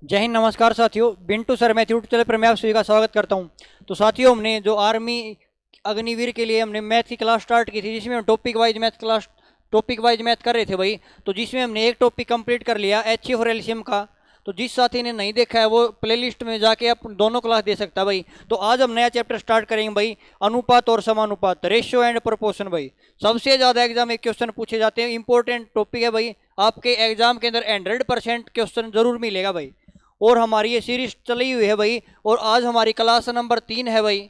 जय हिंद, नमस्कार साथियों। बिंटू सर मैथ यूट्यूब चैनल पर मैं आप सभी का स्वागत करता हूं। तो साथियों, हमने जो आर्मी अग्निवीर के लिए हमने मैथ की क्लास स्टार्ट की थी, जिसमें हम टॉपिक वाइज मैथ कर रहे थे भाई। तो जिसमें हमने एक टॉपिक कंप्लीट कर लिया एचसीएफ और एलसीएम का। तो जिस साथी ने नहीं देखा है वो प्लेलिस्ट में जाके आप दोनों क्लास दे सकता है भाई। तो आज हम नया चैप्टर स्टार्ट करेंगे भाई, अनुपात और समानुपात, रेशियो एंड प्रोपोर्शन भाई। सबसे ज्यादा एग्जाम में क्वेश्चन पूछे जाते हैं, इंपॉर्टेंट टॉपिक है भाई। आपके एग्जाम के अंदर 100% क्वेश्चन जरूर मिलेगा भाई। और हमारी ये सीरीज चली हुई है भाई, और आज हमारी क्लास नंबर 3 है भाई।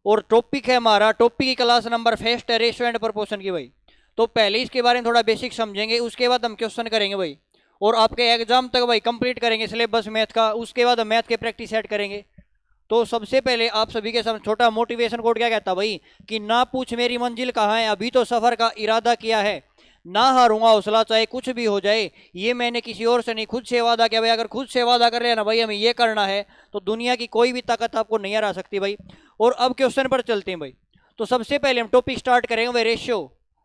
और टॉपिक है हमारा, टॉपिक की क्लास नंबर फर्स्ट है रेशियो एंड प्रोपोर्शन की भाई। तो पहले इसके बारे में थोड़ा बेसिक समझेंगे, उसके बाद हम क्वेश्चन करेंगे भाई। और आपके एग्जाम तक भाई कंप्लीट करेंगे सिलेबस मैथ का, उसके बाद हम मैथ के प्रैक्टिस सेट करेंगे। तो सबसे पहले आप सभी के सामने छोटा मोटिवेशन कोड क्या कहता भाई, कि ना पूछ मेरी मंजिल कहाँ है, अभी तो सफर का इरादा किया है, ना हारूंगा हौसला चाहे कुछ भी हो जाए, ये मैंने किसी और से नहीं खुद से वादा किया भाई। अगर खुद से वादा कर लिया ना भाई हमें ये करना है, तो दुनिया की कोई भी ताकत आपको नहीं हरा सकती भाई। और अब क्वेश्चन पर चलते हैं भाई। तो सबसे पहले हम टॉपिक स्टार्ट करेंगे भाई,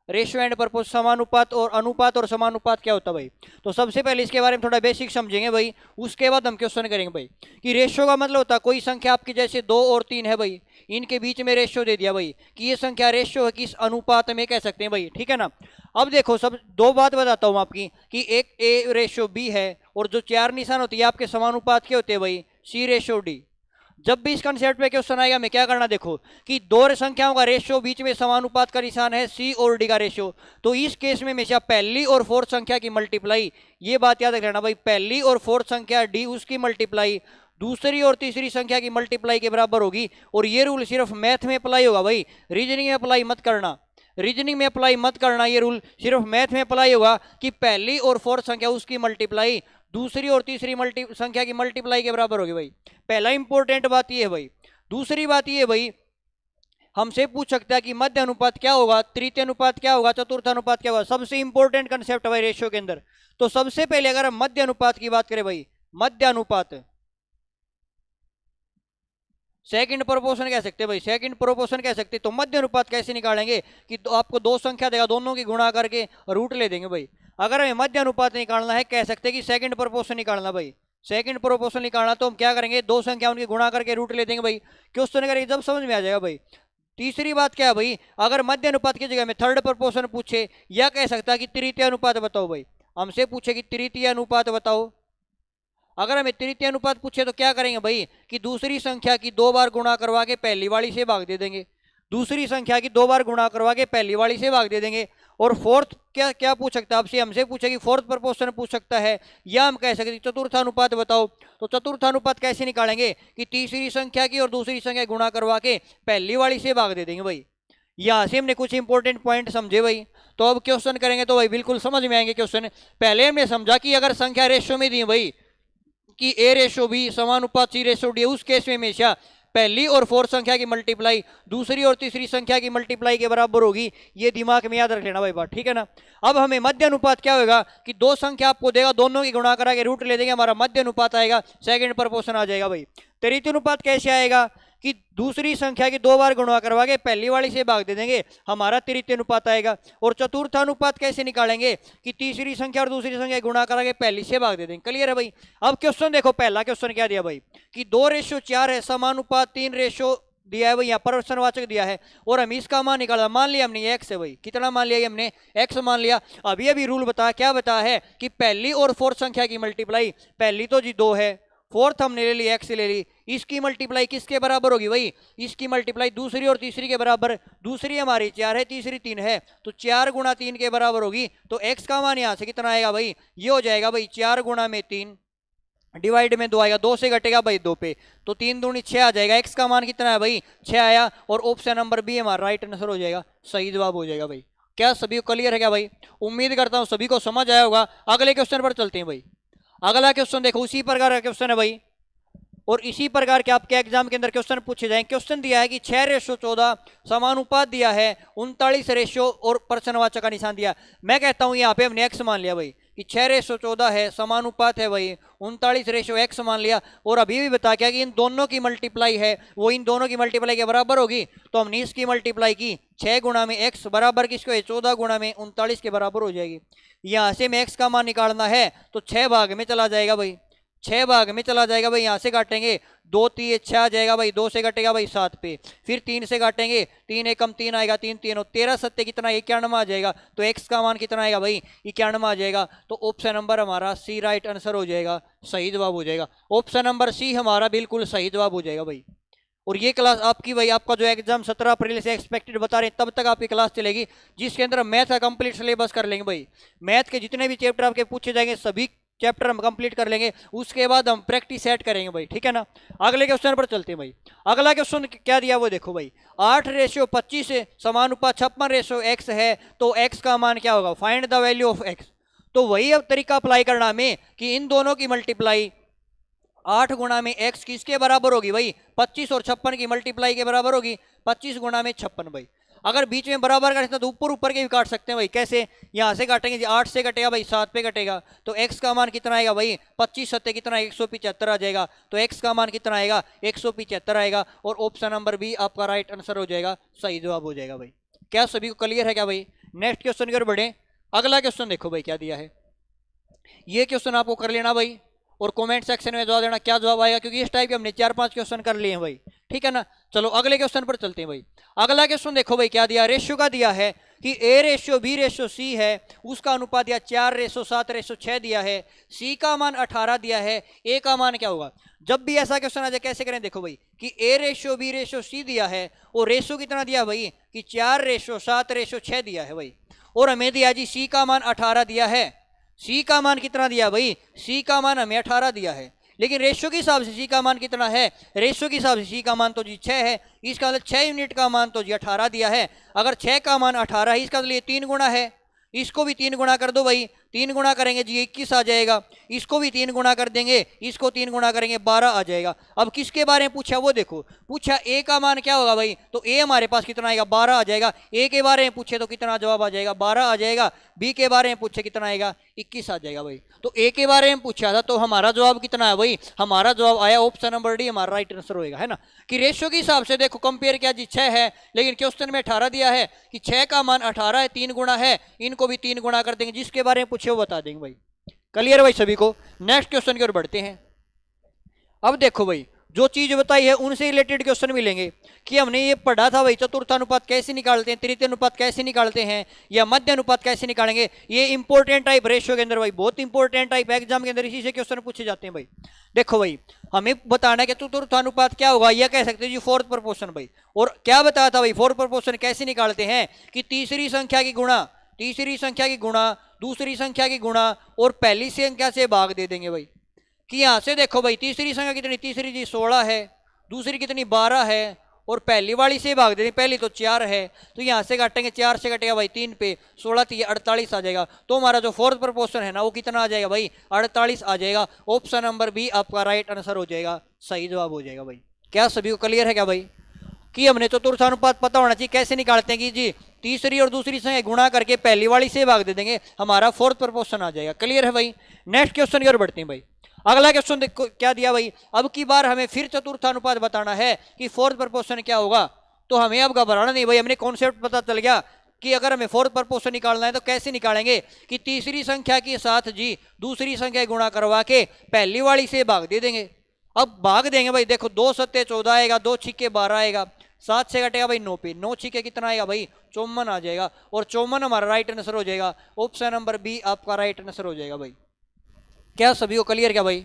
रेशियो एंड पर्पस, समानुपात और अनुपात और समानुपात क्या होता है भाई। तो सबसे पहले इसके बारे में थोड़ा बेसिक समझेंगे भाई, उसके बाद हम क्वेश्चन करेंगे भाई। कि रेशियो का मतलब होता है कोई संख्या आपकी जैसे 2 और 3 है भाई, इनके बीच में रेशियो दे दिया भाई, कि ये संख्या रेशियो है, किस अनुपात में कह सकते हैं भाई, ठीक है ना। अब देखो, सब दो बात बताता हूं आपकी, कि एक ए रेशियो बी है, और जो चार निशान होती है आपके समानुपात के होते हैं भाई, सी रेशियो डी। जब भी इस कंसेप्ट पे क्वेश्चन आएगा हमें क्या करना, देखो कि दो संख्याओं का रेशियो, बीच में समानुपात का निशान है सी और डी का रेशियो। तो इस केस में हमेशा पहली और फोर्थ संख्या की मल्टीप्लाई, ये बात याद रखना भाई, पहली और फोर्थ संख्या डी उसकी मल्टीप्लाई दूसरी और तीसरी संख्या की मल्टीप्लाई के बराबर होगी। और ये रूल सिर्फ मैथ में अप्लाई होगा भाई, रीजनिंग में अप्लाई मत करना। रीजनिंग में अप्लाई मत करना, ये रूल सिर्फ मैथ में अप्लाई होगा, कि पहली और फोर्थ संख्या उसकी मल्टीप्लाई दूसरी और तीसरी संख्या की मल्टीप्लाई के बराबर होगी भाई। पहला इंपॉर्टेंट बात ये है भाई। दूसरी बात ये है भाई, हमसे पूछ सकता है कि मध्य अनुपात क्या होगा, तृतीय अनुपात क्या होगा, चतुर्थ अनुपात क्या होगा। सबसे इंपॉर्टेंट कंसेप्ट है भाई रेशियो के अंदर। तो सबसे पहले अगर हम मध्य अनुपात की बात करें भाई, मध्य अनुपात सेकंड प्रोपोर्शन कह सकते हैं भाई, सेकंड प्रोपोर्शन कह सकते हैं। तो मध्य अनुपात कैसे निकालेंगे, कि तो आपको दो संख्या देगा, दोनों की गुणा करके रूट ले देंगे भाई। अगर हमें मध्य अनुपात निकालना है, कह सकते हैं कि सेकंड प्रोपोर्शन निकालना भाई, सेकंड प्रोपोर्शन निकालना, तो हम क्या करेंगे, दो संख्या उनकी गुणा करके रूट ले देंगे भाई। क्वेश्चन करेंगे जब समझ में आ जाएगा भाई। तीसरी बात क्या है भाई, अगर मध्य अनुपात की जगह में थर्ड प्रोपोर्शन पूछे, या कह सकता है कि तृतीय अनुपात बताओ भाई, हमसे पूछे कि तृतीय अनुपात बताओ। अगर हमें तृतीय अनुपात पूछे तो क्या करेंगे भाई, कि दूसरी संख्या की 2 बार गुणा करवा के पहली वाली से भाग दे देंगे, दूसरी संख्या की 2 बार गुणा करवा के पहली वाली से भाग दे देंगे। और फोर्थ क्या क्या पूछ सकता है आपसे, हमसे पूछे कि फोर्थ प्रपोर्शन पूछ सकता है, या हम कह सकते हैं चतुर्थ अनुपात बताओ। तो चतुर्थ अनुपात कैसे निकालेंगे, कि तीसरी संख्या की और दूसरी संख्या गुणा करवा के पहली वाली से भाग दे देंगे भाई। यहां से हमने कुछ इंपॉर्टेंट पॉइंट समझे भाई। तो अब क्वेश्चन करेंगे तो भाई बिल्कुल समझ में आएंगे क्वेश्चन। पहले हमने समझा कि अगर संख्या रेशियो में दी भाई, कि ए रेशो बी समानुपात सी रेशो डी, उस केस में हमेशा पहली और फोर्थ संख्या की मल्टीप्लाई दूसरी और तीसरी संख्या की मल्टीप्लाई के बराबर होगी। ये दिमाग में याद रख लेना भाई बात, ठीक है ना। अब हमें मध्य अनुपात क्या होगा, कि दो संख्या आपको देगा, दोनों की गुणा करा के रूट ले देंगे, हमारा मध्य अनुपात आएगा, सेकंड प्रोपोर्शन आ जाएगा भाई। तृतीय अनुपात कैसे आएगा, कि दूसरी संख्या की 2 बार गुणा करवा के पहली वाली से भाग दे देंगे, हमारा तृतीय अनुपात आएगा। और चतुर्थ अनुपात कैसे निकालेंगे, कि तीसरी संख्या और दूसरी संख्या गुणा करा के पहली से भाग दे देंगे। क्लियर है भाई। अब क्वेश्चन देखो, पहला क्वेश्चन क्या दिया भाई, कि 2:4 है, समानुपात 3 रेशो दिया है भाई, यहाँ पर प्रश्नवाचक दिया है, और हम इसका मान निकाला, मान लिया हमने एक्स है भाई, कितना मान लिया हमने, एक्स मान लिया। अभी अभी रूल बताया, क्या बताया है, कि पहली और फोर्थ संख्या की मल्टीप्लाई, पहली तो जी 2 है, फोर्थ हमने ले ली, एक्स ले ली, इसकी मल्टीप्लाई किसके बराबर होगी भाई, इसकी मल्टीप्लाई दूसरी और तीसरी के बराबर। दूसरी हमारी 4 है, तीसरी 3 है, तो 4 गुणा 3 के बराबर होगी। तो एक्स का मान यहां से कितना आएगा भाई, ये हो जाएगा भाई 4 गुणा में 3, डिवाइड में 2 आएगा, 2 से घटेगा भाई 2 पे, तो 3 दूनी 6 आ जाएगा। एक्स का मान कितना है भाई, 6 आया। और ऑप्शन नंबर बी हमारा राइट आंसर हो जाएगा, सही जवाब हो जाएगा भाई। क्या सभी को क्लियर है क्या भाई, उम्मीद करता हूं सभी को समझ आया होगा। अगले क्वेश्चन पर चलते हैं भाई। अगला क्वेश्चन देखो, उसी प्रकार का क्वेश्चन है भाई, और इसी प्रकार के आपके एग्जाम के अंदर क्वेश्चन पूछे जाएंगे। क्वेश्चन दिया है कि 6:14 समानुपात दिया है 39 रेशो और प्रश्नवाचक का निशान दिया। मैं कहता हूं यहाँ पे हमने एक्स मान लिया भाई, कि 6:14 है, समानुपात है भाई 39 रेशो एक्स मान लिया। और अभी भी बता क्या कि इन दोनों की मल्टीप्लाई है, वो इन दोनों की मल्टीप्लाई के बराबर होगी। तो हमने इसकी मल्टीप्लाई की, 6 गुणा में एक्स बराबर किसको है, 14 गुणा में 39 के बराबर हो जाएगी। यहां से में एक्स का मान निकालना है, तो 6 भाग में चला जाएगा भाई, 6 भाग में चला जाएगा भाई, यहाँ से काटेंगे 2 3 6 आ जाएगा भाई, 2 से कटेगा भाई 7 पे, फिर 3 से काटेंगे 3 एकम 3 आएगा, 3 3 और 13 सत्ते कितना 91 आ जाएगा। तो x का मान कितना आएगा भाई 91 आ जाएगा। तो ऑप्शन नंबर हमारा सी राइट आंसर हो जाएगा, सही जवाब हो जाएगा। ऑप्शन नंबर सी हमारा बिल्कुल सही जवाब हो जाएगा भाई। और ये क्लास आपकी भाई, आपका जो एग्जाम 17 अप्रैल से एक्सपेक्टेड बता रहे हैं तब तक आपकी क्लास चलेगी, जिसके अंदर मैथ का कंप्लीट सिलेबस कर लेंगे भाई। मैथ के जितने भी चैप्टर आपके पूछे जाएंगे सभी चैप्टर हम कंप्लीट कर लेंगे, उसके बाद हम प्रैक्टिस सेट करेंगे भाई, ठीक है ना। अगले क्वेश्चन पर चलते हैं भाई। अगला क्वेश्चन क्या दिया वो देखो भाई, 8:25 से समानुपात 56:x है, तो x का मान क्या होगा, find the value of x। तो वही अब तरीका अप्लाई करना हमें कि इन दोनों की मल्टीप्लाई 8 गुणा में x किसके बराबर होगी भाई, 25 और 56 की मल्टीप्लाई के बराबर होगी, 25 गुणा में 56 भाई। अगर बीच में बराबर काटना तो ऊपर ऊपर के भी काट सकते हैं भाई, कैसे, यहाँ से काटेंगे जी, 8 से कटेगा भाई 7 पे कटेगा, तो x का मान कितना आएगा भाई, 25 सत्ते कितना 175 आ जाएगा। तो x का मान कितना आएगा 175 आएगा, और ऑप्शन नंबर बी आपका राइट आंसर हो जाएगा, सही जवाब हो जाएगा भाई। क्या सभी को क्लियर है क्या भाई। नेक्स्ट क्वेश्चन की ओर बढ़े। अगला क्वेश्चन देखो भाई क्या दिया है, ये क्वेश्चन आपको कर लेना भाई, और कमेंट सेक्शन में जवाब देना क्या जवाब आएगा, क्योंकि इस टाइप के हमने 4-5 क्वेश्चन कर लिए हैं भाई, ठीक है ना। चलो अगले क्वेश्चन पर चलते हैं भाई। अगला क्वेश्चन देखो भाई क्या दिया, रेशियो का दिया है कि A:B:C है, उसका अनुपात दिया 4:7:6 दिया है, C का मान 18 दिया है, A का मान क्या होगा। जब भी ऐसा क्वेश्चन आ जाए कैसे करें, देखो भाई कि A:B:C दिया है, और रेशियो कितना दिया भाई कि 4:7:6 दिया है भाई, और हमें दिया जी C का मान 18 दिया है। C का मान कितना दिया भाई, C का मान हमें 18 दिया है, लेकिन रेशियो के हिसाब से C का मान कितना है, रेशियो के हिसाब से C का मान तो जी 6 है, इसका मतलब 6 यूनिट का मान तो जी 18 दिया है। अगर 6 का मान 18 है, इसका मतलब 3 गुना है, इसको भी 3 गुना कर दो भाई, 3 गुना करेंगे जी 21 आ जाएगा, इसको भी 3 गुना कर देंगे, इसको 3 गुना करेंगे 12 आ जाएगा। अब किसके बारे में पूछा वो देखो, पूछा A का मान क्या होगा भाई, तो A हमारे पास कितना आएगा 12 आ जाएगा। A के बारे में पूछे तो कितना जवाब आ जाएगा 12 आ जाएगा। B के बारे में पूछे कितना आएगा 21 आ जाएगा भाई। तो A के बारे में पूछा था तो हमारा जवाब कितना है भाई, हमारा जवाब आया ऑप्शन नंबर डी, हमारा राइट आंसर होगा, है ना। कि रेशियो के हिसाब से देखो कंपेयर किया जी 6 है, लेकिन क्वेश्चन में 18 दिया है कि 6 का मान 18 है, 3 गुना है, इनको भी 3 गुना कर देंगे, जिसके बारे में पूछे वो बता देंगे भाई। क्लियर भाई सभी को। नेक्स्ट क्वेश्चन की ओर बढ़ते हैं। अब देखो भाई जो चीज बताई है उनसे रिलेटेड क्वेश्चन मिलेंगे कि हमने ये पढ़ा था भाई, चतुर्थानुपात कैसे निकालते हैं, तृतीय अनुपात कैसे निकालते हैं, या मध्य अनुपात कैसे निकालेंगे। ये इंपॉर्टेंट टाइप रेशियो के अंदर भाई, बहुत इंपॉर्टेंट टाइप एग्जाम के अंदर इसी से क्वेश्चन पूछे जाते हैं भाई। देखो भाई हमें बताना है कि चतुर्थानुपात क्या होगा, यह कह सकते हैं जी फोर्थ प्रोपोर्शन भाई। और क्या बताया था भाई, फोर्थ प्रोपोर्शन कैसे निकालते हैं कि तीसरी संख्या की गुणा, तीसरी संख्या की गुणा, दूसरी संख्या की गुणा और पहली संख्या से भाग दे देंगे भाई। कि यहां से देखो भाई तीसरी संख्या कितनी, तीसरी जी 16 है, दूसरी कितनी 12 है, और पहली वाली से भाग देंगे, पहली तो 4 है, तो यहां से काटेंगे 4 से कटेगा भाई 3 पे, 16 3 48 आ जाएगा। तो हमारा जो फोर्थ प्रोपोर्शन है ना वो कितना आ जाएगा भाई 48 आ जाएगा। ऑप्शन नंबर बी आपका राइट आंसर हो जाएगा, सही जवाब हो जाएगा भाई। क्या सभी को क्लियर है क्या भाई कि हमने चतुर्थानुपात पता होना चाहिए कैसे निकालते हैं कि जी तीसरी और दूसरी संख्या गुणा करके पहली वाली से भाग दे देंगे, हमारा फोर्थ प्रोपोर्शन आ जाएगा। क्लियर है भाई। नेक्स्ट क्वेश्चन की ओर बढ़ते हैं भाई। अगला क्वेश्चन देखो क्या दिया भाई, अब की बार हमें फिर चतुर्थानुपात बताना है कि फोर्थ प्रोपोर्शन क्या होगा। तो हमें अब घबराना नहीं भाई, हमने कॉन्सेप्ट पता चल गया कि अगर हमें फोर्थ प्रोपोर्शन निकालना है तो कैसे निकालेंगे कि तीसरी संख्या के साथ जी दूसरी संख्या गुणा करवा के पहली वाली से भाग दे देंगे। अब भाग देंगे भाई, देखो 2 सत्ते 14 आएगा, 2 छिक्के 12 आएगा, 7 से कटेगा भाई 9 पे, 9 छिक्के कितना आएगा भाई 54 आ जाएगा, और 54 हमारा राइट आंसर हो जाएगा। ऑप्शन नंबर बी आपका राइट आंसर हो जाएगा भाई। क्या सभी को क्लियर क्या भाई।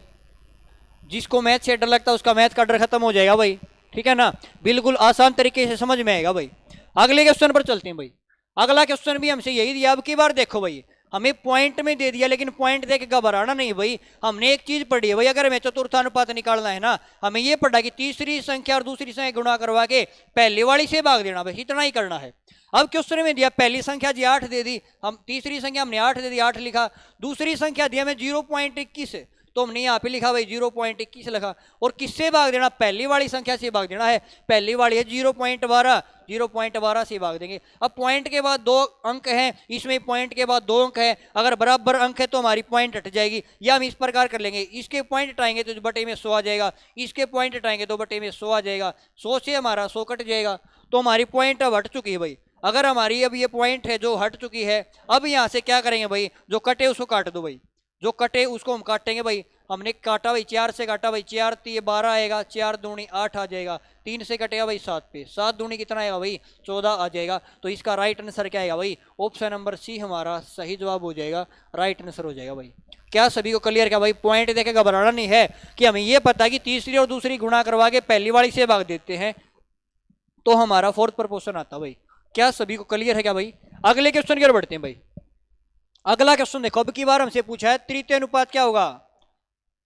जिसको मैथ से डर लगता है उसका मैथ का डर खत्म हो जाएगा भाई, ठीक है ना, बिल्कुल आसान तरीके से समझ में आएगा भाई। अगले क्वेश्चन पर चलते हैं भाई। अगला क्वेश्चन भी हमसे यही दिया, अब की बार देखो भाई हमें पॉइंट में दे दिया, लेकिन पॉइंट दे के घबराना नहीं भाई। हमने एक चीज पढ़ी है भाई, अगर हमें चतुर्थानुपात निकालना है ना, हमें ये पढ़ा कि तीसरी संख्या और दूसरी संख्या गुणा करवा के पहली वाली से भाग देना भाई, इतना ही करना है। अब क्वेश्चन में दिया पहली संख्या जी 8 दे दी, हम तीसरी संख्या हमने 8 दे दी, 8 लिखा, दूसरी संख्या दिया हमें 0.21 तो हमने यहाँ पे लिखा भाई 0.21 लिखा, और किससे भाग देना, पहली वाली संख्या से भाग देना है, पहली वाली है 0.12, 0.12 से भाग देंगे। अब पॉइंट के बाद 2 अंक हैं, इसमें पॉइंट के बाद 2 अंक है, अगर बराबर अंक है तो हमारी पॉइंट हट जाएगी, या हम इस प्रकार कर लेंगे, इसके पॉइंट हटाएंगे तो बटे में 100 आ जाएगा, इसके पॉइंट हटाएंगे तो बटे में 100 आ जाएगा, 100 से हमारा 100 कट जाएगा, तो हमारी पॉइंट अब हट चुकी है भाई। अगर हमारी अब ये पॉइंट है जो हट चुकी है, अब यहाँ से क्या करेंगे भाई, जो कटे उसको काट दो भाई, जो कटे उसको हम काटेंगे भाई। हमने काटा भाई 4 से काटा भाई, 4 3 12 आएगा, 4 दूनी 8 आ जाएगा, 3 से कटेगा भाई 7 पे, 7 दूनी कितना आएगा भाई 14 आ जाएगा। तो इसका राइट आंसर क्या आएगा भाई, ऑप्शन नंबर सी हमारा सही जवाब हो जाएगा, राइट आंसर हो जाएगा भाई। क्या सभी को क्लियर? क्या भाई पॉइंट देखे घबराना नहीं है कि हमें ये पता है कि तीसरी और दूसरी गुणा करवा के पहली वाली से भाग देते हैं तो हमारा फोर्थ प्रपोर्शन आता भाई। क्या सभी को क्लियर है क्या भाई? अगले क्वेश्चन की ओर बढ़ते हैं भाई। अगला क्वेश्चन देखो, अब की बार हमसे पूछा है तृतीय अनुपात क्या होगा,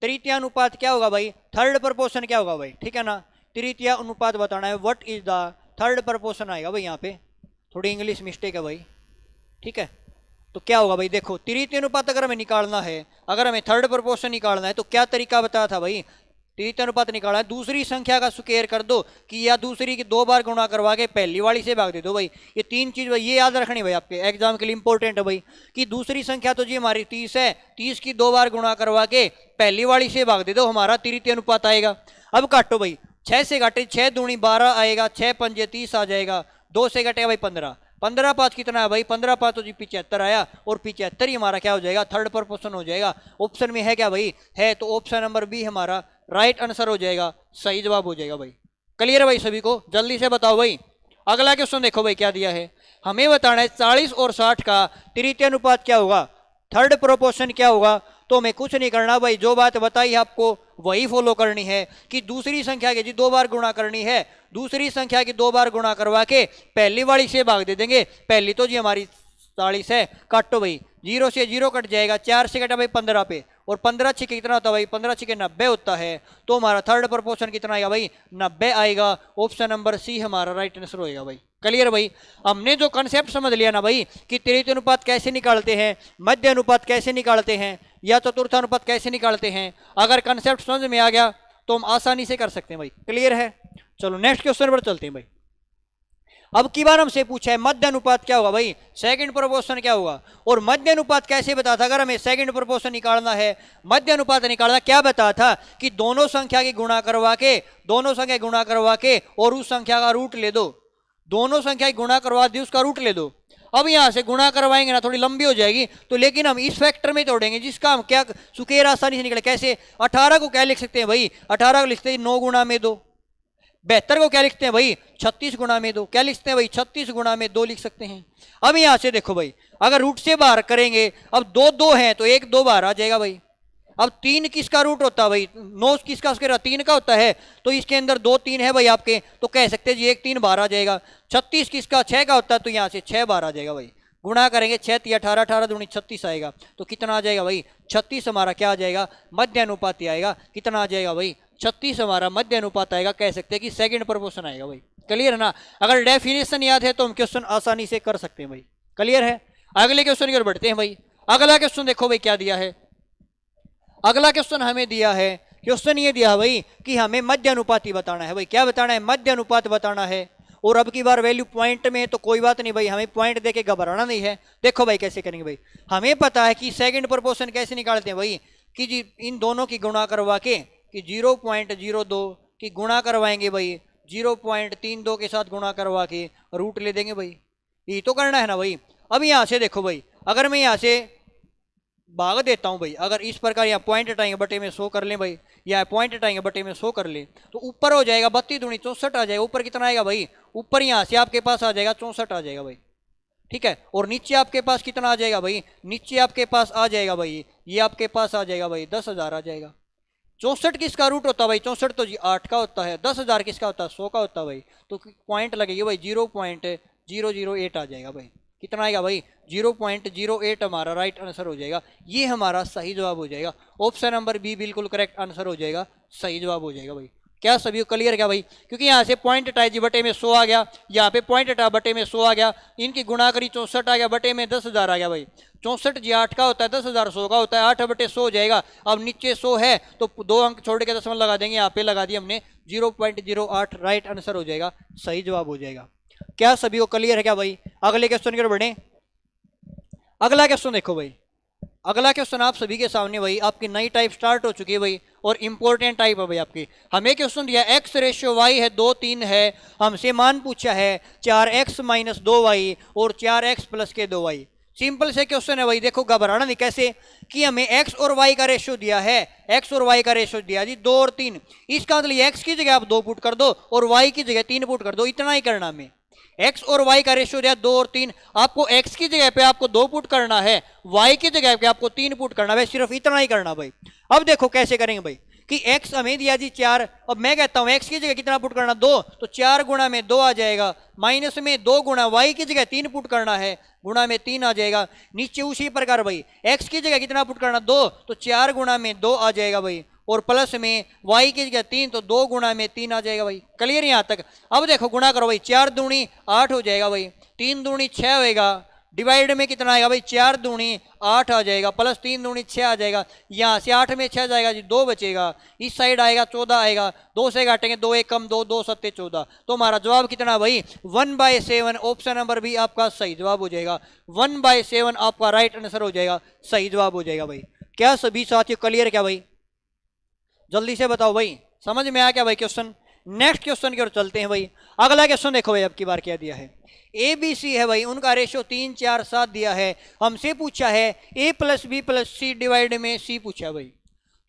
तृतीय अनुपात क्या होगा भाई, थर्ड प्रपोर्शन क्या होगा भाई, ठीक है ना। तृतीय अनुपात बताना है, what is the third proportion आएगा भाई, यहाँ पे थोड़ी इंग्लिश मिस्टेक है भाई, ठीक है। तो क्या होगा भाई, देखो तृतीय अनुपात अगर हमें निकालना है, अगर हमें थर्ड प्रपोर्शन निकालना है तो क्या तरीका बताया था भाई, तृतीय अनुपात निकालना है दूसरी संख्या का स्क्वायर कर दो कि या दूसरी की 2 बार गुणा करवा के पहली वाली से भाग दे दो भाई। ये 3 चीज भाई ये याद रखनी भाई, आपके एग्जाम के लिए इंपॉर्टेंट है भाई कि दूसरी संख्या तो जी हमारी 30 है, 30 की 2 बार गुणा करवा के पहली वाली से भाग दे दो, हमारा तृतीय अनुपात आएगा। अब काटो भाई, 6 से काटे 6 दूनी 12 आएगा, 6 पंजे 30 आ जाएगा, 2 से कटेगा भाई 15, 15 5 कितना है भाई, 15 5 तो जी 75 आया, और 75 ही हमारा क्या हो जाएगा, थर्ड प्रपोर्शन हो जाएगा। ऑप्शन में है क्या भाई, है, तो ऑप्शन नंबर बी हमारा राइट आंसर हो जाएगा, सही जवाब हो जाएगा भाई। क्लियर है भाई सभी को? जल्दी से बताओ भाई। अगला क्वेश्चन देखो भाई क्या दिया है, हमें बताना है 40 और 60 का तृतीय अनुपात क्या होगा, थर्ड प्रोपोर्शन क्या होगा। तो हमें कुछ नहीं करना भाई, जो बात बताई है आपको वही फॉलो करनी है कि दूसरी संख्या की जी 2 बार गुणा करनी है, दूसरी संख्या की 2 बार गुणा करवा के पहली वाली से भाग दे देंगे। पहली तो जी हमारी 40 है, काटो भाई, 0 से 0 कट जाएगा, 4 से कटा भाई 15 पे, और 15 छिके कितना होता है भाई, 15 छिके 90 होता है, तो हमारा थर्ड प्रपोर्शन कितना आएगा भाई, 90 आएगा। ऑप्शन नंबर सी हमारा राइट आंसर होएगा भाई। क्लियर भाई? हमने जो कंसेप्ट समझ लिया ना भाई कि तृतीय अनुपात कैसे निकालते हैं, मध्य अनुपात कैसे निकालते हैं, या चतुर्थ अनुपात कैसे निकालते हैं, अगर कंसेप्ट समझ में आ गया तो हम आसानी से कर सकते हैं भाई। क्लियर है? चलो नेक्स्ट क्वेश्चन पर चलते हैं भाई। अब की बार हमसे पूछा है मध्य अनुपात क्या होगा भाई, सेकंड प्रोपोर्शन क्या होगा, और मध्य अनुपात कैसे बता था, अगर हमें सेकंड प्रोपोर्शन निकालना है, मध्य अनुपात निकालना, क्या बता था कि दोनों संख्या की गुणा करवा के, दोनों संख्या गुणा करवा के और उस संख्या का रूट ले दो, दोनों संख्या की गुणा करवा दी उसका रूट ले दो। अब यहां से गुणा करवाएंगे ना थोड़ी लंबी हो जाएगी, तो लेकिन हम इस फैक्टर में तोड़ेंगे जिसका हम क्या सुकेर आसानी से निकले। कैसे? 18 को क्या लिख सकते हैं भाई, 18 को लिखते हैं 9 गुणा में 2। 72 को क्या लिखते हैं भाई, 36 गुणा में 2। क्या लिखते हैं भाई, 36 गुणा में 2 लिख सकते हैं। अब यहां से देखो भाई, अगर रूट से बाहर करेंगे, अब 2 2 है तो 1 2 बाहर आ जाएगा भाई। अब 3 किसका रूट होता है भाई, 9 किसका स्क्वायर 3 का होता है, तो इसके अंदर 2 3 है भाई आपके, तो कह सकते हैं जी 1 3 बाहर आ जाएगा। 36 किसका 6 का होता है, तो यहाँ से 6 बाहर आ जाएगा भाई। गुणा करेंगे 6 3 18, 18 दूनी 36 आएगा, तो कितना आ जाएगा भाई 36 हमारा क्या आ जाएगा, मध्य अनुपात आएगा। कितना आ जाएगा भाई 36 हमारा मध्य अनुपात आएगा। कह सकते हैं कि सेकंड प्रोपोर्शन आएगा भाई। क्लियर है ना? अगर डेफिनेशन याद है तो हम क्वेश्चन आसानी से कर सकते हैं भाई। क्लियर है? अगले क्वेश्चन की ओर बढ़ते हैं भाई। अगला क्वेश्चन देखो भाई क्या दिया है, अगला क्वेश्चन हमें दिया है, क्वेश्चन ये दिया भाई कि हमें मध्य अनुपात ही बताना है भाई। क्या बताना है, मध्य अनुपात बताना है। और अब की बार वैल्यू पॉइंट में है तो कोई बात नहीं भाई, हमें पॉइंट देके घबराना नहीं है। देखो भाई कैसे करेंगे भाई, हमें पता है कि सेकंड प्रोपोर्शन कैसे निकालते हैं भाई, कि जी इन दोनों की गुणा करवा के कि 0.02 की गुणा करवाएंगे भाई, 0.32 के साथ गुणा करवा के रूट ले देंगे भाई। ये तो करना है ना भाई। अब यहाँ से देखो भाई, अगर मैं यहाँ से भाग देता हूं भाई, अगर इस प्रकार यहाँ पॉइंट हटाएंगे बटे में 100 कर लें भाई, या पॉइंट हटाएंगे बटे में 100 कर लें, तो ऊपर हो जाएगा 32 दूनी 64 आ जाएगा। ऊपर कितना आएगा भाई, ऊपर यहाँ से आपके पास आ जाएगा 64 आ जाएगा भाई, ठीक है। और नीचे आपके पास कितना आ जाएगा भाई, नीचे आपके पास आ जाएगा भाई, ये आपके पास आ जाएगा भाई 10,000 आ जाएगा। 64 किसका रूट होता है भाई, 64 तो जी 8 का होता है। 10,000 किसका होता है, 100 का होता है भाई। तो पॉइंट लगेगी भाई 0.008 आ जाएगा भाई। कितना आएगा भाई 0.08 हमारा राइट आंसर हो जाएगा। ये हमारा सही जवाब हो जाएगा। ऑप्शन नंबर बी बिल्कुल करेक्ट आंसर हो जाएगा, सही जवाब हो जाएगा भाई। क्या सभी को क्लियर क्या भाई? क्योंकि यहाँ से पॉइंट हटाए जी बटे में 100 आ गया, यहाँ पे पॉइंट हटा बटे में 100 आ गया, इनकी गुणा करी 64 आ गया, बटे में 10,000 आ गया भाई। 64 जी 8 का होता है, 10,000 100 का होता है, 8 बटे 100 हो जाएगा। अब नीचे 100 है तो 2 अंक छोड़ के दशमलव लगा देंगे, यहाँ पे लगा दिया हमने 0.08 राइट आंसर हो जाएगा, सही जवाब हो जाएगा। क्या सभी को क्लियर है क्या भाई? अगले क्वेश्चन की ओर बढ़े। अगला क्वेश्चन देखो भाई, अगला क्वेश्चन आप सभी के सामने भाई, आपकी नई टाइप स्टार्ट हो चुकी है भाई, और इंपॉर्टेंट टाइप है भाई आपकी। हमें क्वेश्चन दिया x/y है 2 3 है, हमसे मान पूछा है 4x - 2y और 4x + के 2y। सिंपल से क्वेश्चन है भाई, देखो घबराना नहीं। कैसे कि हमें एक्स और वाई का रेशियो दिया है, एक्स और वाई का रेशियो दिया जी 2 और 3। इसका मतलब एक्स की जगह आप 2 पुट कर दो और वाई की जगह 3 पुट कर दो, इतना ही करना हमें। एक्स और वाई का रेशियो दिया 2 और 3, आपको एक्स की जगह पे आपको 2 पुट करना है, वाई की जगह पे आपको 3 पुट करना है, सिर्फ इतना ही करना भाई। अब देखो कैसे करेंगे भाई कि x हमें दिया जी 4, अब मैं कहता हूं x की जगह कितना पुट करना 2, तो 4 गुणा में 2 आ जाएगा, माइनस में 2 गुणा y की जगह 3 पुट करना है, गुणा में 3 आ जाएगा। नीचे उसी प्रकार भाई x की जगह कितना पुट करना 2, तो 4 गुणा में 2 आ जाएगा भाई, और प्लस में y की जगह 3, तो 2 गुणा में 3 आ जाएगा भाई। क्लियर यहां तक? अब देखो गुणा करो भाई, 4 दूनी 8 हो जाएगा भाई, 3 दूनी 6 होएगा, डिवाइड में कितना आएगा भाई 4 दूनी 8 आ जाएगा, प्लस 3 दूनी 6 आ जाएगा, यहाँ से 8 में 6 जाएगा जी 2 बचेगा, इस साइड आएगा 14 आएगा, 2 से काटेंगे 2 1 कम 2, 2 7 14, तो हमारा जवाब कितना भाई 1/7। ऑप्शन नंबर भी आपका सही जवाब हो जाएगा, 1/7 आपका राइट आंसर हो जाएगा, सही जवाब हो जाएगा भाई। क्या सभी साथियों क्लियर? क्या भाई जल्दी से बताओ भाई, समझ में आया क्या भाई क्वेश्चन? नेक्स्ट क्वेश्चन की ओर चलते हैं भाई। अगला क्वेश्चन देखो भाई, अब की बार क्या दिया है, ए बी सी है भाई, उनका रेशियो 3 4 7 दिया है, हमसे पूछा है a plus B plus C divide में c पूछा है भाई।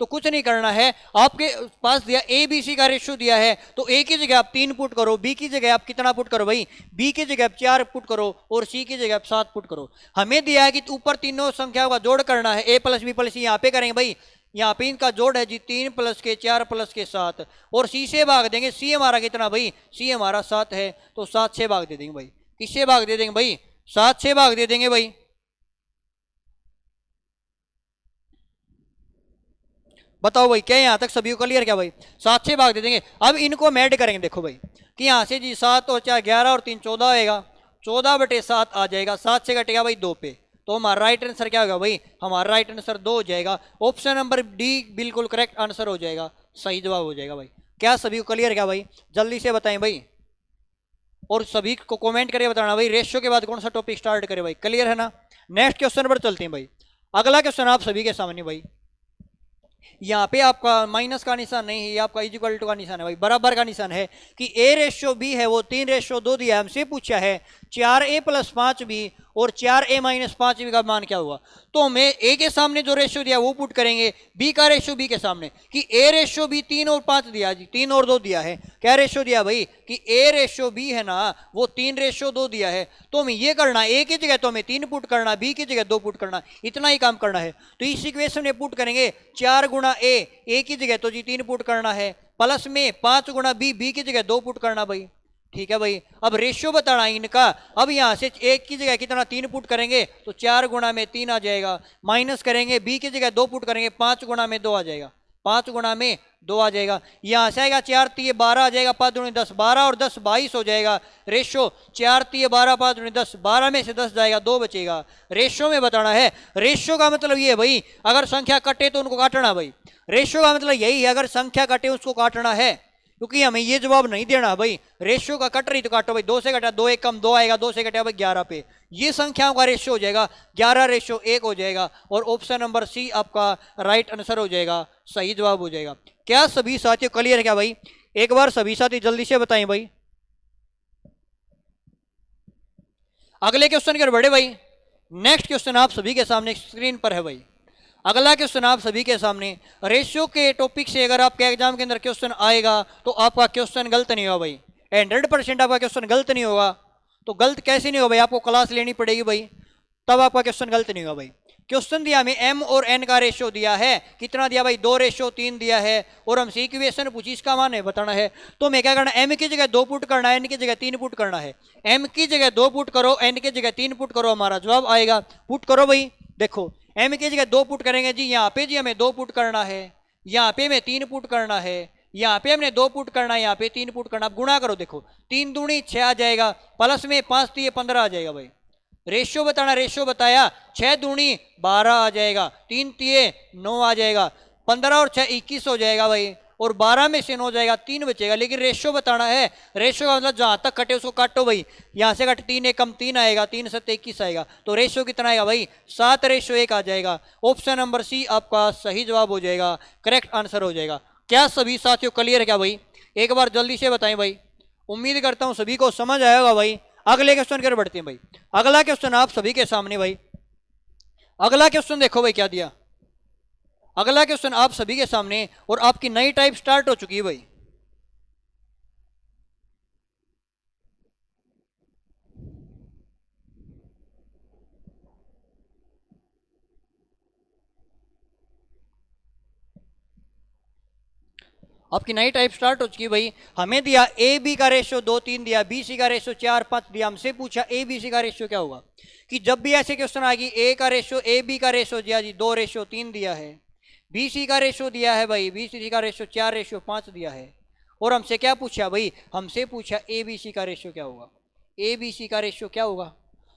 तो कुछ नहीं करना है, आपके पास दिया ए बी सी का रेशियो दिया है, तो a की जगह आप 3 पुट करो, b की जगह आप कितना पुट करो भाई, b की जगह आप 4 पुट करो, और c की जगह आप 7 पुट करो। हमें दिया है कि ऊपर तीनों संख्याओं का जोड़ करना है, a प्लस बी प्लस सी, यहाँ पे करेंगे भाई, यहाँ पे इनका जोड़ है जी 3 प्लस के 4 प्लस के 7, और c से भाग देंगे, c हमारा कितना भाई, c हमारा 7 है, तो 7 से भाग दे देंगे भाई। किससे भाग दे देंगे भाई? 7 से भाग दे देंगे भाई। बताओ भाई क्या यहां तक सभी को क्लियर? क्या भाई 7 से भाग दे देंगे। अब इनको हम ऐड करेंगे, देखो भाई कि यहां से जी 7 और 4 11 और 3 14 आएगा, 14/7 आ जाएगा, 7 से कटेगा भाई 2 पे, तो हमारा राइट आंसर क्या होगा भाई, हमारा राइट आंसर 2 हो जाएगा। ऑप्शन नंबर डी बिल्कुल करेक्ट आंसर हो जाएगा, सही जवाब हो जाएगा भाई। क्या सभी को क्लियर? क्या भाई जल्दी से बताएं भाई, और सभी को कमेंट करके बताना भाई रेशियो के बाद कौन सा टॉपिक स्टार्ट करे भाई। क्लियर है ना? नेक्स्ट क्वेश्चन पर चलते हैं भाई। अगला क्वेश्चन आप सभी के सामने भाई, यहाँ पे आपका माइनस का निशान नहीं है, ये आपका इक्वल टू का निशान है भाई, बराबर का निशान है कि a रेशियो b है वो 3/2 दिया है। हमसे पूछा है 4a प्लस 5b और 4a माइनस 5b का मान क्या होगा। तो हमें a के सामने जो रेशियो दिया वो पुट करेंगे, b का रेशियो b के सामने, कि a रेशियो b 3 और 5 दिया जी, 3 और 2 दिया है। क्या रेशियो दिया भाई कि a रेशियो b है ना वो 3/2 दिया है, तो हमें ये करना है, a की जगह तो हमें 3 पुट करना, b की जगह 2 पुट करना, इतना ही काम करना है। तो इस इक्वेशन में पुट करेंगे 4 गुणा a की जगह तो जी 3 पुट करना है, प्लस में 5 गुणा b की जगह 2 पुट करना भाई। ठीक है भाई, अब रेशियो बताना इनका। अब यहां से एक की जगह कितना 3 पुट करेंगे, तो 4 गुणा में 3 आ जाएगा, माइनस करेंगे b की जगह 2 पुट करेंगे, 5 गुणा में 2 आ जाएगा, 5 गुणा में 2 आ जाएगा। यहां से आएगा 4 3 12 आ जाएगा, 5 दूनी 10, 12 और 10 22 हो जाएगा। रेशियो 4 3 12 5 दूनी 10, 12 में से 10 जाएगा, 2 बचेगा। रेशियो में बताना है। रेशियो का मतलब ये है भाई अगर संख्या कटे तो उनको काटना भाई, रेशियो का मतलब यही है अगर संख्या कटे उसको काटना है, क्योंकि हमें ये जवाब नहीं देना भाई रेशियो का कट रही तो काटो भाई, 2 से कटा 2 1 कम 2 आएगा, 2 से कटा भाई 11 पे, ये संख्याओं का रेशियो हो जाएगा 11/1 हो जाएगा, और ऑप्शन नंबर सी आपका राइट आंसर हो जाएगा, सही जवाब हो जाएगा। क्या सभी साथियों क्लियर है? क्या भाई एक बार सभी साथी जल्दी से बताएं भाई। अगले क्वेश्चन की ओर बढ़े भाई। नेक्स्ट क्वेश्चन आप सभी के सामने स्क्रीन पर है भाई। अगला क्वेश्चन आप सभी के सामने, रेशियो के टॉपिक से अगर आपके एग्जाम के अंदर क्वेश्चन आएगा तो आपका क्वेश्चन गलत नहीं होगा भाई, 100% आपका क्वेश्चन गलत नहीं होगा। तो गलत कैसे नहीं होगा भाई, आपको क्लास लेनी पड़ेगी भाई, तब आपका क्वेश्चन गलत नहीं होगा भाई। क्वेश्चन दिया हमें m और n का रेशियो दिया है, कितना दिया भाई 2/3 दिया है, और हमसे इक्वेशन पूछी इसका मान है बताना है। तो हमें क्या करना है, m की जगह 2 पुट करना है, n की जगह 3 पुट करना है। m की जगह 2 पुट करो, n की जगह 3 पुट करो, हमारा जवाब आएगा। पुट करो भाई, देखो m की जगह 2 पुट करेंगे जी, यहाँ पे जी हमें 2 पुट करना है, यहाँ पे हमें 3 पुट करना है, यहाँ पे हमने 2 पुट करना है, यहाँ पे 3 पुट करना। गुणा करो, देखो 3 दूनी 6 आ जाएगा, प्लस में 5 3 15 आ जाएगा भाई। रेशियो बताना, रेशियो बताया 6 दूनी 12 आ जाएगा, 3 3 9 आ जाएगा, 15 और 6 21 हो जाएगा भाई, और 12 में से 9 जाएगा, 3 बचेगा। लेकिन रेशियो बताना है, रेशियो का मतलब जहां तक कटे उसको काटो भाई, यहां से कट 3 1 कम 3 आएगा, 3 7 21 आएगा, तो रेशियो कितना आएगा भाई 7/1 आ जाएगा। ऑप्शन नंबर सी आपका सही जवाब हो जाएगा, करेक्ट आंसर हो जाएगा। क्या सभी साथियों क्लियर है? क्या भाई एक बार जल्दी से बताएं भाई, उम्मीद करता हूं सभी को समझ आएगा भाई। अगले क्वेश्चन की ओर बढ़ते हैं भाई। अगला क्वेश्चन आप सभी के सामने भाई, अगला क्वेश्चन देखो भाई क्या दिया। अगला क्वेश्चन आप सभी के सामने और आपकी नई टाइप स्टार्ट हो चुकी है भाई। आपकी नई टाइप स्टार्ट हो चुकी है भाई। हमें दिया ए बी का रेशियो 2-3 दिया, बी सी का रेशियो 4-5 दिया। हमसे पूछा ए बी सी का रेशियो क्या होगा। कि जब भी ऐसे क्वेश्चन आएगी ए का रेशियो ए बी का रेशियो दिया जी 2:3 दिया है, बी सी का रेशियो दिया है भाई, बी सी का रेशियो 4:5 दिया है। और हमसे क्या पूछा भाई, हमसे पूछा ए बी सी का रेशियो क्या होगा। ए बी सी का रेशियो क्या होगा।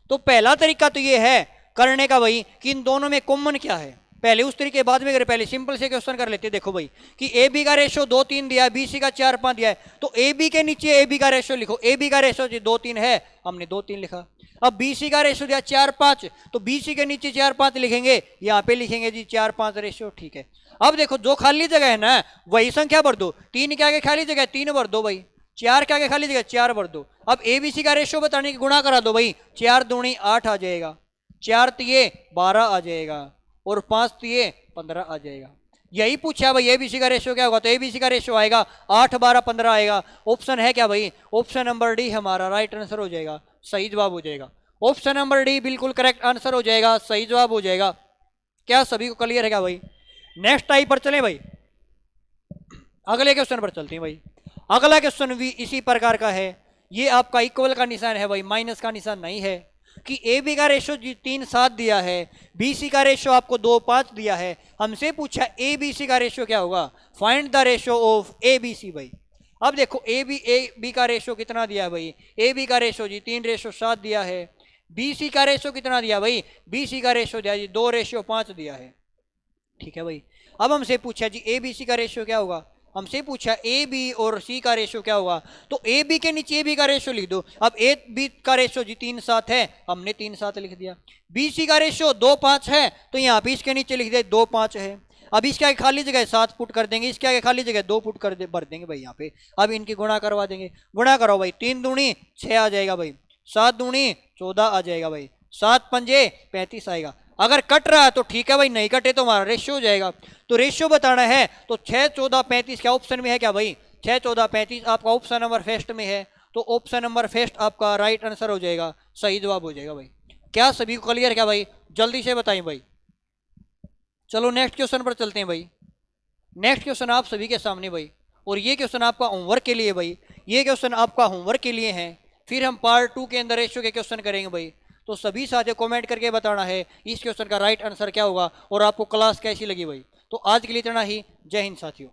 तो पहला तरीका तो ये है करने का भाई कि इन दोनों में कॉमन क्या है। पहले उस तरीके बाद में अगर पहले सिंपल से क्वेश्चन कर लेते। देखो भाई कि ए बी का रेशियो 2-3 दिया है, बी सी का 4-5 दिया है, तो ए बी के नीचे ए बी का रेशियो लिखो। ए बी का रेशियो 2-3 है, हमने 2-3 लिखा। अब बी सी का रेशियो दिया 4-5, तो बी सी के नीचे 4-5 लिखेंगे, यहाँ पे लिखेंगे जी 4-5 रेशियो। ठीक है, अब देखो जो खाली जगह है ना वही संख्या भर दो। 3 के आगे खाली जगह 3 भर दो भाई, 4 के आगे खाली जगह 4 भर दो। अब ए बी सी का रेशियो बताने की गुणा करा दो भाई, 4 दूनी 8 आ जाएगा, 4 तिये 12 आ जाएगा, और 5 तिये 15 आ जाएगा। यही पूछा भाई एबीसी का रेशियो क्या होगा। तो एबीसी का रेशियो आएगा 8, 12, 15 आएगा। ऑप्शन है क्या भाई, ऑप्शन नंबर डी हमारा राइट आंसर हो जाएगा, सही जवाब हो जाएगा। ऑप्शन नंबर डी बिल्कुल करेक्ट आंसर हो जाएगा, सही जवाब हो जाएगा। क्या सभी को क्लियर है क्या भाई। नेक्स्ट टाइप पर चले भाई, अगले क्वेश्चन पर चलते हैं भाई। अगला क्वेश्चन भी इसी प्रकार का है। ये आपका इक्वल का निशान है भाई, माइनस का निशान नहीं है। कि ए बी का रेशो 3-7 दिया है, बी सी का रेशो आपको 2-5 दिया है। हमसे पूछा ए बी सी का रेशो क्या होगा। Find the ratio of A B C भाई। अब देखो ए बी का रेशो कितना दिया है भाई। ए बी का रेशो जी 3:7 दिया है। बी सी का रेशो कितना दिया भाई, बी सी का रेशो दिया जी 2:5 दिया है। ठीक है भाई, अब हमसे पूछा जी ए बी सी का रेशियो क्या होगा। हमसे पूछा ए बी और सी का रेशियो क्या होगा। तो ए बी के नीचे ए बी का रेशियो लिख दो। अब ए बी का रेशियो जी 3-7 है, हमने 3-7 लिख दिया। बी सी का रेशियो 2-5 है, तो यहाँ पे इसके नीचे लिख दे 2-5 है। अब इसके आगे खाली जगह 7 फुट कर देंगे, इसके आगे खाली जगह 2 फुट कर दे भर देंगे भाई यहाँ पे। अब इनकी गुणा करवा देंगे। गुणा करो भाई, 3 दूनी 6 आ जाएगा भाई, 7 दूनी 14 आ जाएगा भाई, 7 पंजे 35 आएगा। अगर कट रहा है तो ठीक है भाई, नहीं कटे तो हमारा रेशियो हो जाएगा। तो रेशियो बताना है तो 6, 14, 35 क्या ऑप्शन में है क्या भाई। 6, 14, 35 आपका ऑप्शन नंबर फर्स्ट में है, तो ऑप्शन नंबर फर्स्ट आपका राइट आंसर हो जाएगा, सही जवाब हो जाएगा भाई। क्या सभी को क्लियर क्या भाई, जल्दी से बताएं भाई। चलो नेक्स्ट क्वेश्चन पर चलते हैं भाई। नेक्स्ट क्वेश्चन आप सभी के सामने भाई, और ये क्वेश्चन आपका होमवर्क के लिए भाई, ये क्वेश्चन आपका होमवर्क के लिए है। फिर हम पार्ट 2 के अंदर रेशियो के क्वेश्चन करेंगे भाई। तो सभी साथियों कमेंट करके बताना है इस क्वेश्चन का राइट आंसर क्या होगा और आपको क्लास कैसी लगी भाई। तो आज के लिए इतना ही, जय हिंद साथियों।